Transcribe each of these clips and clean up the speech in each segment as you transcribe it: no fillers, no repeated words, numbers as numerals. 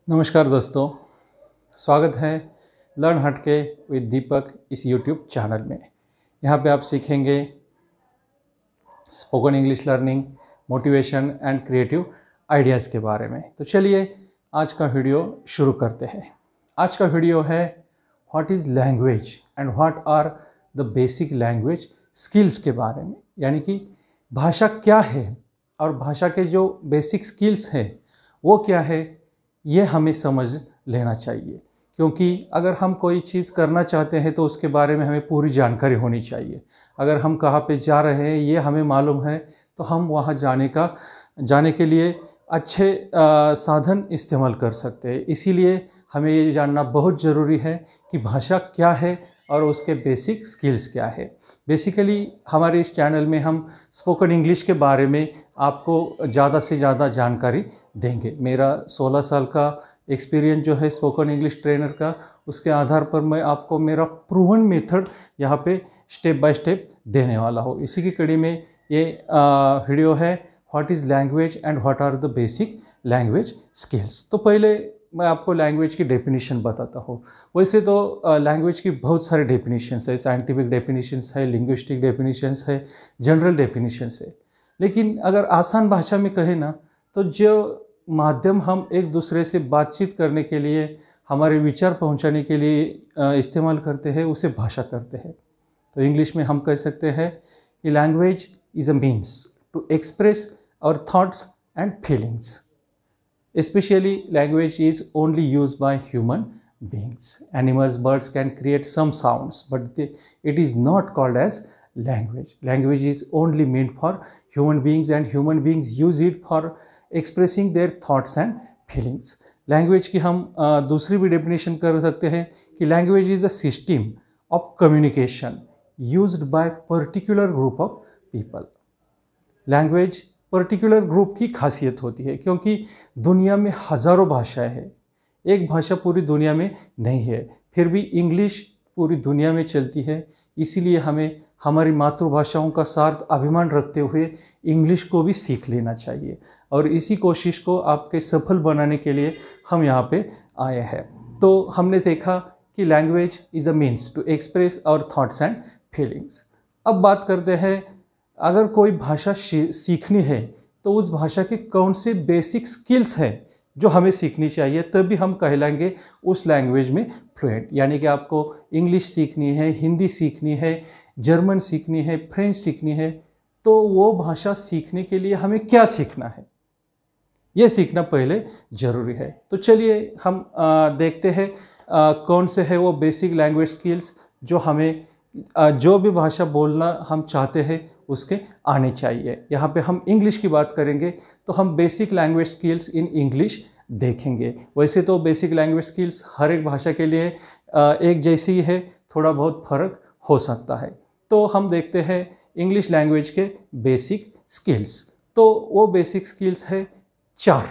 नमस्कार दोस्तों, स्वागत है लर्न हटके विद दीपक इस यूट्यूब चैनल में। यहाँ पे आप सीखेंगे spoken English learning, motivation and creative ideas के बारे में। तो चलिए आज का वीडियो शुरू करते हैं। आज का वीडियो है what is language and what are the basic language skills के बारे में, यानी कि भाषा क्या है और भाषा के जो बेसिक स्किल्स हैं वो क्या है, ये हमें समझ लेना चाहिए। क्योंकि अगर हम कोई चीज़ करना चाहते हैं तो उसके बारे में हमें पूरी जानकारी होनी चाहिए। अगर हम कहाँ पे जा रहे हैं ये हमें मालूम है तो हम वहाँ जाने के लिए अच्छे साधन इस्तेमाल कर सकते हैं। इसीलिए हमें ये जानना बहुत ज़रूरी है कि भाषा क्या है और उसके बेसिक स्किल्स क्या है। बेसिकली हमारे इस चैनल में हम स्पोकन इंग्लिश के बारे में आपको ज़्यादा से ज़्यादा जानकारी देंगे। मेरा 16 साल का एक्सपीरियंस जो है स्पोकन इंग्लिश ट्रेनर का, उसके आधार पर मैं आपको मेरा प्रूवन मेथड यहाँ पे स्टेप बाय स्टेप देने वाला हूँ। इसी की कड़ी में ये वीडियो है what is language and what are the basic language skills. तो पहले मैं आपको लैंग्वेज की डेफिनेशन बताता हूँ। वैसे तो लैंग्वेज की बहुत सारे डेफिनेशंस है, साइंटिफिक डेफिनेशंस है, लिंग्विस्टिक डेफिनेशंस है, जनरल डेफिनेशंस है। लेकिन अगर आसान भाषा में कहें ना तो जो माध्यम हम एक दूसरे से बातचीत करने के लिए, हमारे विचार पहुंचाने के लिए इस्तेमाल करते हैं उसे भाषा करते हैं। तो इंग्लिश में हम कह सकते हैं कि language is a means to express our thoughts and feelings. Especially language is only used by human beings. Animals, birds can create some sounds, but it is not called as language. Language is only meant for human beings and human beings use it for expressing their thoughts and feelings. Language की हम दूसरी भी definition कर सकते हैं कि language is a system of communication used by particular group of people. Language particular group की खासियत होती है, क्योंकि दुनिया में हज़ारों भाषाएं हैं, एक भाषा पूरी दुनिया में नहीं है, फिर भी इंग्लिश पूरी दुनिया में चलती है। इसीलिए हमें हमारी मातृभाषाओं का सार्थ अभिमान रखते हुए इंग्लिश को भी सीख लेना चाहिए। और इसी कोशिश को आपके सफल बनाने के लिए हम यहाँ पे आए हैं। तो हमने देखा कि language is a means to express our thoughts and feelings. अब बात करते हैं, अगर कोई भाषा सीखनी है तो उस भाषा के कौन से बेसिक स्किल्स हैं जो हमें सीखनी चाहिए, तभी हम कहलाएंगे उस लैंग्वेज में फ्लुएंट। यानी कि आपको इंग्लिश सीखनी है, हिंदी सीखनी है, जर्मन सीखनी है, फ्रेंच सीखनी है, तो वो भाषा सीखने के लिए हमें क्या सीखना है, ये सीखना पहले ज़रूरी है। तो चलिए हम देखते हैं कौन से है वो बेसिक लैंग्वेज स्किल्स जो हमें जो भी भाषा बोलना हम चाहते हैं उसके आने चाहिए। यहाँ पे हम इंग्लिश की बात करेंगे तो हम basic language skills in English देखेंगे। वैसे तो बेसिक लैंग्वेज स्किल्स हर एक भाषा के लिए एक जैसी ही है, थोड़ा बहुत फ़र्क हो सकता है। तो हम देखते हैं इंग्लिश लैंग्वेज के बेसिक स्किल्स। तो वो बेसिक स्किल्स है 4,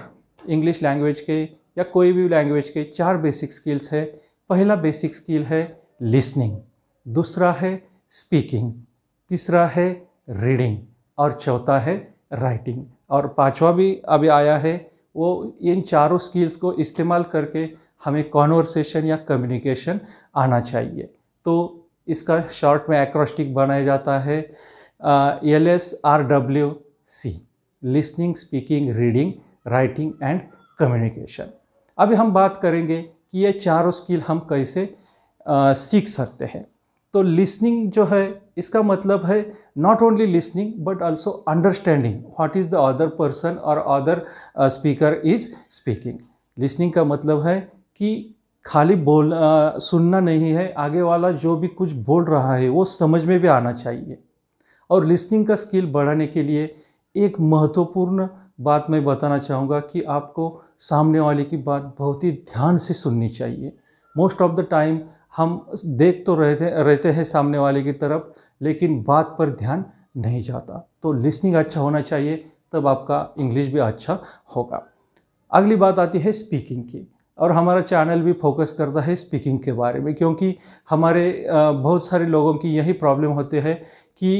इंग्लिश लैंग्वेज के या कोई भी लैंग्वेज के 4 बेसिक स्किल्स है। पहला बेसिक स्किल है लिसनिंग, दूसरा है स्पीकिंग, तीसरा है रीडिंग और चौथा है राइटिंग, और पांचवा भी अभी आया है। वो इन चारों स्किल्स को इस्तेमाल करके हमें कॉन्वर्सेशन या कम्युनिकेशन आना चाहिए। तो इसका शॉर्ट में एक्रोस्टिक बनाया जाता है LSRWC, listening, speaking, reading, writing and communication. अभी हम बात करेंगे कि ये चारों स्किल हम कैसे सीख सकते हैं। तो लिसनिंग जो है इसका मतलब है not only listening but also understanding what is the other person और other speaker is speaking. Listening का मतलब है कि खाली सुनना नहीं है, आगे वाला जो भी कुछ बोल रहा है वो समझ में भी आना चाहिए। और लिसनिंग का स्किल बढ़ाने के लिए एक महत्वपूर्ण बात मैं बताना चाहूँगा कि आपको सामने वाले की बात बहुत ही ध्यान से सुननी चाहिए। मोस्ट ऑफ द टाइम हम देख तो रहते हैं सामने वाले की तरफ, लेकिन बात पर ध्यान नहीं जाता। तो लिसनिंग अच्छा होना चाहिए, तब आपका इंग्लिश भी अच्छा होगा। अगली बात आती है स्पीकिंग की, और हमारा चैनल भी फोकस करता है स्पीकिंग के बारे में, क्योंकि हमारे बहुत सारे लोगों की यही प्रॉब्लम होती है कि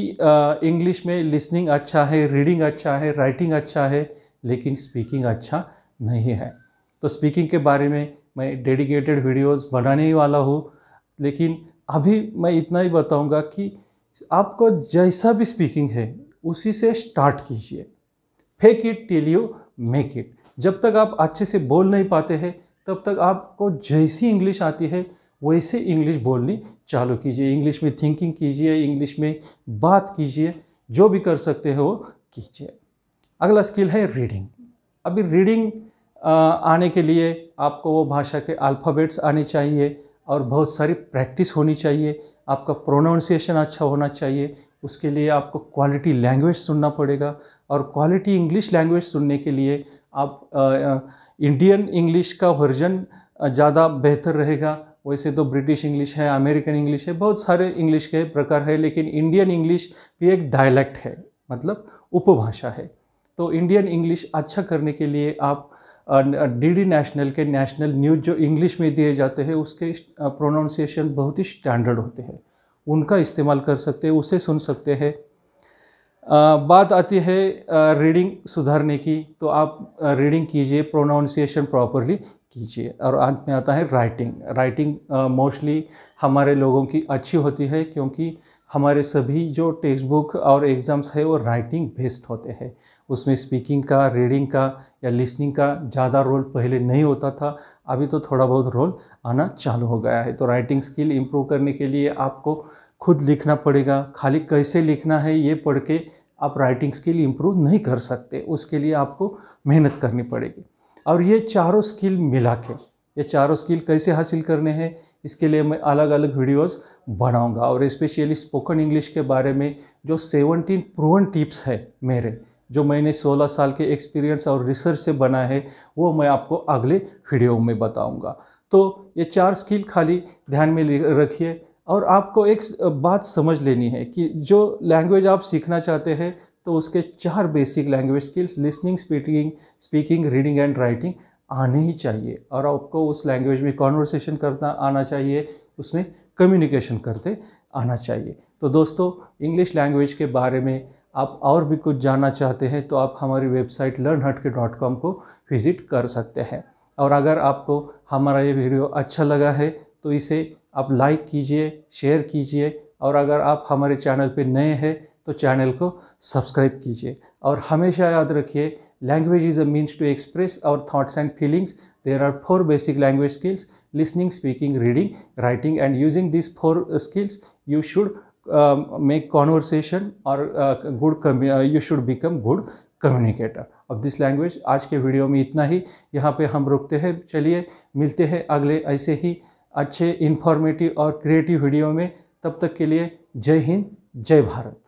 इंग्लिश में लिसनिंग अच्छा है, रीडिंग अच्छा है, राइटिंग अच्छा है, लेकिन स्पीकिंग अच्छा नहीं है। तो स्पीकिंग के बारे में मैं डेडिकेटेड वीडियोस बनाने ही वाला हूँ, लेकिन अभी मैं इतना ही बताऊंगा कि आपको जैसा भी स्पीकिंग है उसी से स्टार्ट कीजिए। Fake it till you make it. जब तक आप अच्छे से बोल नहीं पाते हैं तब तक आपको जैसी इंग्लिश आती है वैसे इंग्लिश बोलनी चालू कीजिए। इंग्लिश में थिंकिंग कीजिए, इंग्लिश में बात कीजिए, जो भी कर सकते हो वो कीजिए। अगला स्किल है रीडिंग। अभी रीडिंग आने के लिए आपको वो भाषा के अल्फ़ाबेट्स आने चाहिए और बहुत सारी प्रैक्टिस होनी चाहिए। आपका प्रोनाउंसिएशन अच्छा होना चाहिए। उसके लिए आपको क्वालिटी लैंग्वेज सुनना पड़ेगा, और क्वालिटी इंग्लिश लैंग्वेज सुनने के लिए आप इंडियन इंग्लिश का वर्जन ज़्यादा बेहतर रहेगा। वैसे तो ब्रिटिश इंग्लिश है, अमेरिकन इंग्लिश है, बहुत सारे इंग्लिश के प्रकार है, लेकिन इंडियन इंग्लिश भी एक डायलेक्ट है, मतलब उपभाषा है। तो इंडियन इंग्लिश अच्छा करने के लिए आप डीडी नेशनल के नेशनल न्यूज़ जो इंग्लिश में दिए जाते हैं उसके प्रोनाउंसिएशन बहुत ही स्टैंडर्ड होते हैं, उनका इस्तेमाल कर सकते हैं, उसे सुन सकते हैं। बात आती है रीडिंग सुधारने की, तो आप रीडिंग कीजिए, प्रोनाउंसिएशन प्रॉपरली कीजिए। और अंत में आता है राइटिंग। राइटिंग मोस्टली हमारे लोगों की अच्छी होती है, क्योंकि हमारे सभी जो टेक्स्ट बुक और एग्ज़ाम्स है वो राइटिंग बेस्ड होते हैं। उसमें स्पीकिंग का, रीडिंग का या लिसनिंग का ज़्यादा रोल पहले नहीं होता था, अभी तो थोड़ा बहुत रोल आना चालू हो गया है। तो राइटिंग स्किल इम्प्रूव करने के लिए आपको खुद लिखना पड़ेगा। खाली कैसे लिखना है ये पढ़ के आप राइटिंग स्किल इम्प्रूव नहीं कर सकते, उसके लिए आपको मेहनत करनी पड़ेगी। और ये चारों स्किल मिला के, ये चारों स्किल कैसे हासिल करने हैं इसके लिए मैं अलग अलग वीडियोस बनाऊंगा। और स्पेशली स्पोकन इंग्लिश के बारे में जो 17 प्रूवन टिप्स है मेरे, जो मैंने 16 साल के एक्सपीरियंस और रिसर्च से बना है, वो मैं आपको अगले वीडियो में बताऊंगा। तो ये 4 स्किल खाली ध्यान में रखिए। और आपको एक बात समझ लेनी है कि जो लैंग्वेज आप सीखना चाहते हैं तो उसके 4 basic language skills listening, speaking, reading and writing आने ही चाहिए। और आपको उस लैंग्वेज में कॉन्वर्सेशन करना आना चाहिए, उसमें कम्युनिकेशन करते आना चाहिए। तो दोस्तों, इंग्लिश लैंग्वेज के बारे में आप और भी कुछ जानना चाहते हैं तो आप हमारी वेबसाइट learnhatke.com को विज़िट कर सकते हैं। और अगर आपको हमारा ये वीडियो अच्छा लगा है तो इसे आप लाइक कीजिए, शेयर कीजिए, और अगर आप हमारे चैनल पे नए हैं तो चैनल को सब्सक्राइब कीजिए। और हमेशा याद रखिए, language is a means to express our thoughts and feelings. There are 4 basic language skills: listening, speaking, reading, writing, and using these 4 skills you should make conversation or you should become good communicator of this language। आज के video में इतना ही, यहाँ पे हम रुकते हैं। चलिए मिलते हैं अगले ऐसे ही अच्छे इन्फॉर्मेटिव और क्रिएटिव वीडियो में। तब तक के लिए जय हिंद, जय भारत।